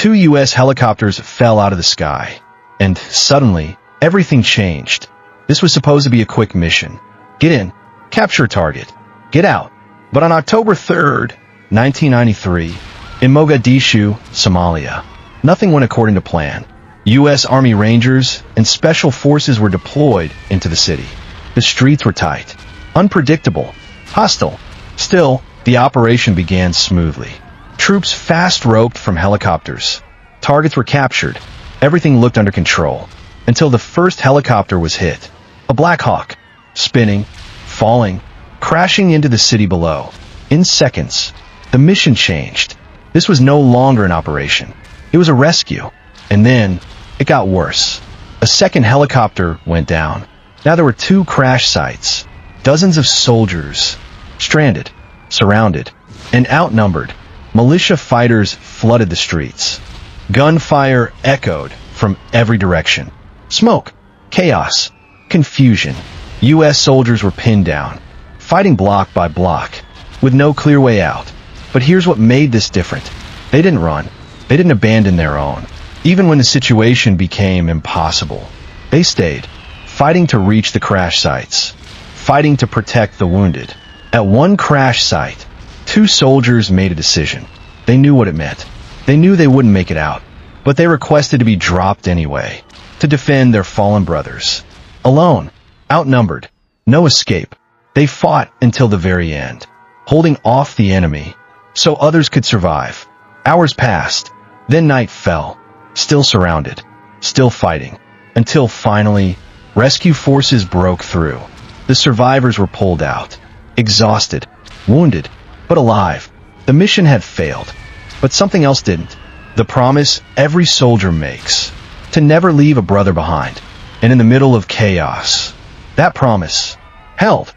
2 U.S. helicopters fell out of the sky, and suddenly, everything changed. This was supposed to be a quick mission. Get in, capture target, get out. But on October 3rd, 1993, in Mogadishu, Somalia, nothing went according to plan. U.S. Army Rangers and Special Forces were deployed into the city. The streets were tight, unpredictable, hostile. Still, the operation began smoothly. Troops fast-roped from helicopters. Targets were captured. Everything looked under control, until the first helicopter was hit. A Black Hawk, spinning, falling, crashing into the city below. In seconds, the mission changed. This was no longer an operation. It was a rescue. And then, it got worse. A second helicopter went down. Now there were 2 crash sites. Dozens of soldiers, stranded, surrounded, and outnumbered. Militia fighters flooded the streets. Gunfire echoed from every direction. Smoke, chaos, confusion. U.S. soldiers were pinned down, fighting block by block, with no clear way out. But here's what made this different. They didn't run. They didn't abandon their own. Even when the situation became impossible, they stayed, fighting to reach the crash sites, fighting to protect the wounded. At one crash site, 2 soldiers made a decision. They knew what it meant. They knew they wouldn't make it out, but they requested to be dropped anyway, to defend their fallen brothers. Alone, outnumbered, no escape. They fought until the very end, holding off the enemy so others could survive. Hours passed, then night fell, still surrounded, still fighting, until finally, rescue forces broke through. The survivors were pulled out, exhausted, wounded, but alive. The mission had failed, but something else didn't. The promise every soldier makes, to never leave a brother behind. And in the middle of chaos, that promise held.